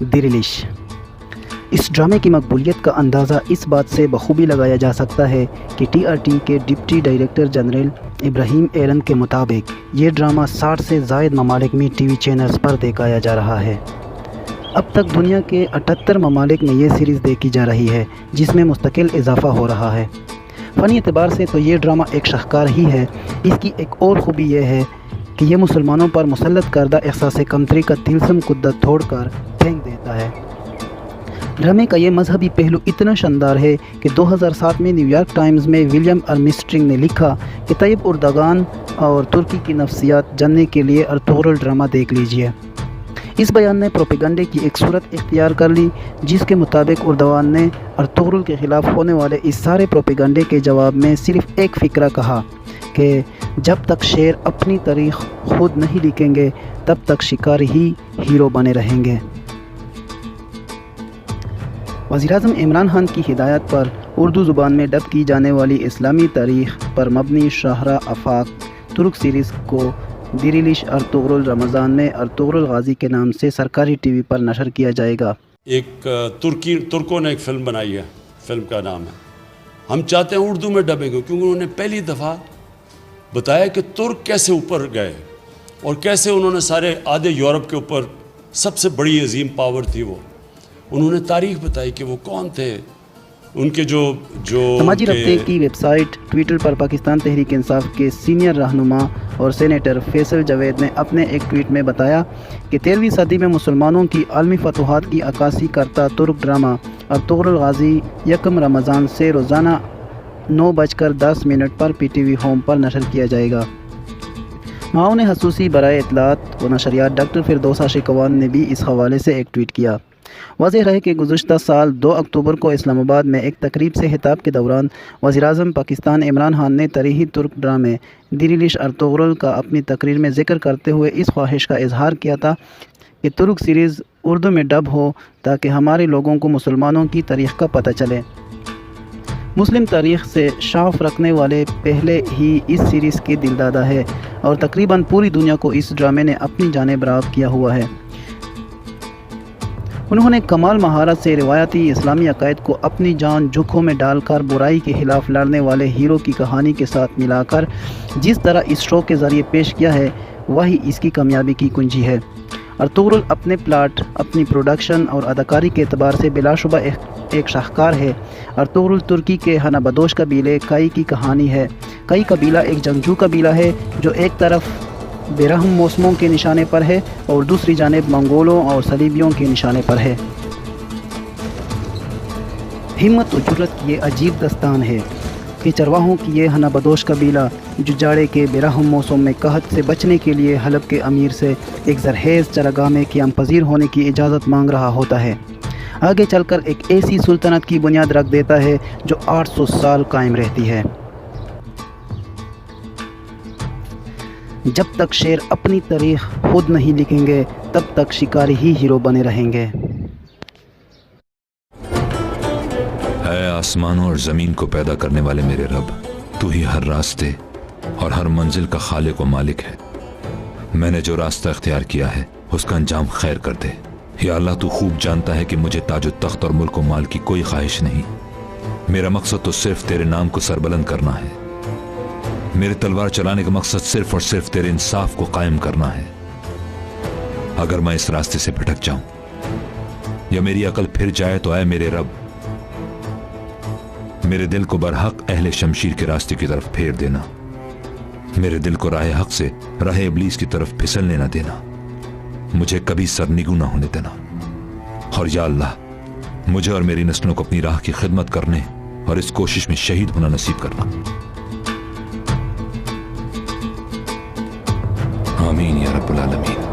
دیریلش۔ اس ڈرامے کی مقبولیت کا اندازہ اس بات سے بخوبی لگایا جا سکتا ہے کہ ٹی آر ٹی کے ڈپٹی ڈائریکٹر جنرل ابراہیم ایلن کے مطابق یہ ڈرامہ 60 سے زائد ممالک میں ٹی وی چینلز پر دکھایا جا رہا ہے۔ اب تک دنیا کے 78 ممالک میں یہ سیریز دیکھی جا رہی ہے، جس میں مستقل اضافہ ہو رہا ہے۔ فنی اعتبار سے تو یہ ڈرامہ ایک شاہکار ہی ہے۔ اس کی ایک اور خوبی یہ ہے کہ یہ مسلمانوں پر مسلط کردہ احساس کمتری کا طلسم قدرت توڑ کر پھینک دیتا ہے۔ ڈرامے کا یہ مذہبی پہلو اتنا شاندار ہے کہ 2007 میں نیو یارک ٹائمز میں ولیم ارمسٹرنگ نے لکھا کہ طیب اردگان اور ترکی کی نفسیات جاننے کے لیے ارطغرل ڈرامہ دیکھ لیجئے۔ اس بیان نے پروپیگنڈے کی ایک صورت اختیار کر لی، جس کے مطابق اردوان نے ارطغرل کے خلاف ہونے والے اس سارے پروپیگنڈے کے جواب میں صرف ایک فقرہ کہا کہ جب تک شیر اپنی تاریخ خود نہیں لکھیں گے تب تک شکاری ہی ہیرو بنے رہیں گے۔ وزیراعظم عمران خان کی ہدایت پر اردو زبان میں ڈب کی جانے والی اسلامی تاریخ پر مبنی شاہراہ آفاق ترک سیریز کو دیریلش ارطغرل رمضان میں ارطغرل غازی کے نام سے سرکاری ٹی وی پر نشر کیا جائے گا۔ ایک ترکوں نے ایک فلم بنائی ہے، فلم کا نام ہے ہم چاہتے ہیں اردو میں ڈبنگ ہو، کیونکہ انہوں نے پہلی دفعہ بتایا کہ ترک کیسے اوپر گئے اور کیسے انہوں نے سارے آدھے یورپ کے اوپر سب سے بڑی عظیم پاور تھی وہ، انہوں نے تاریخ بتائی کہ وہ کون تھے، ان کے جو سماجی رابطے کی ویب سائٹ ٹویٹر پر پاکستان تحریک انصاف کے سینئر رہنما اور سینیٹر فیصل جاوید نے اپنے ایک ٹویٹ میں بتایا کہ 13ویں صدی میں مسلمانوں کی عالمی فتوحات کی عکاسی کرتا ترک ڈرامہ ارطغرل غازی 1 رمضان سے روزانہ 9:10 پر پی ٹی وی ہوم پر نشر کیا جائے گا۔ معاون خصوصی برائے اطلاعات و نشریات ڈاکٹر فردوسہ شکوان نے بھی اس حوالے سے ایک ٹویٹ کیا۔ واضح رہے کہ گزشتہ سال 2 اکتوبر کو اسلام آباد میں ایک تقریب سے خطاب کے دوران وزیراعظم پاکستان عمران خان نے تاریخی ترک ڈرامے دیریلش ارطغرل کا اپنی تقریر میں ذکر کرتے ہوئے اس خواہش کا اظہار کیا تھا کہ ترک سیریز اردو میں ڈب ہو تاکہ ہمارے لوگوں کو مسلمانوں کی تاریخ کا پتہ چلے۔ مسلم تاریخ سے شغف رکھنے والے پہلے ہی اس سیریز کے دلدادہ ہے اور تقریباً پوری دنیا کو اس ڈرامے نے اپنی جانب راغب کیا ہوا ہے۔ انہوں نے کمال مہارت سے روایتی اسلامی عقائد کو اپنی جان جوکھوں میں ڈال کر برائی کے خلاف لڑنے والے ہیرو کی کہانی کے ساتھ ملا کر جس طرح اس شو کے ذریعے پیش کیا ہے وہی اس کی کامیابی کی کنجی ہے۔ ارطغرل اپنے پلاٹ، اپنی پروڈکشن اور اداکاری کے اعتبار سے بلا شبہ ایک شاہکار ہے۔ ارطغرل ترکی کے ہنہ بدوش قبیلے کائی کی کہانی ہے۔ کائی قبیلہ ایک جنگجو قبیلہ ہے جو ایک طرف بے رحم موسموں کے نشانے پر ہے اور دوسری جانب منگولوں اور صلیبیوں کے نشانے پر ہے۔ ہمت و جرت کی یہ عجیب داستان ہے کہ چرواہوں کی یہ ہنہ بدوش قبیلہ جو جاڑے کے بے رحم موسم میں قحط سے بچنے کے لیے حلب کے امیر سے ایک زرخیز چراگاہ میں قیام پذیر ہونے کی اجازت مانگ رہا ہوتا ہے، آگے چل کر ایک ایسی سلطنت کی بنیاد رکھ دیتا ہے جو 800 سال قائم رہتی ہے۔ جب تک شیر اپنی تاریخ خود نہیں لکھیں گے تب تک شکاری ہی ہیرو بنے رہیں گے۔ اے آسمانوں اور زمین کو پیدا کرنے والے میرے رب، تو ہی ہر راستے اور ہر منزل کا خالق و مالک ہے۔ میں نے جو راستہ اختیار کیا ہے اس کا انجام خیر کر دے۔ یا اللہ، تو خوب جانتا ہے کہ مجھے تاج و تخت اور ملک و مال کی کوئی خواہش نہیں۔ میرا مقصد تو صرف تیرے نام کو سربلند کرنا ہے۔ میرے تلوار چلانے کا مقصد صرف اور صرف تیرے انصاف کو قائم کرنا ہے۔ اگر میں اس راستے سے بھٹک جاؤں یا میری عقل پھر جائے تو اے میرے رب، میرے دل کو برحق اہل شمشیر کے راستے کی طرف پھیر دینا، میرے دل کو راہ حق سے راہ ابلیس کی طرف پھسلنے نہ دینا، مجھے کبھی سرنگو نہ ہونے دینا، اور یا اللہ مجھے اور میری نسلوں کو اپنی راہ کی خدمت کرنے اور اس کوشش میں شہید ہونا نصیب کرنا۔ آمین یا رب العالمین۔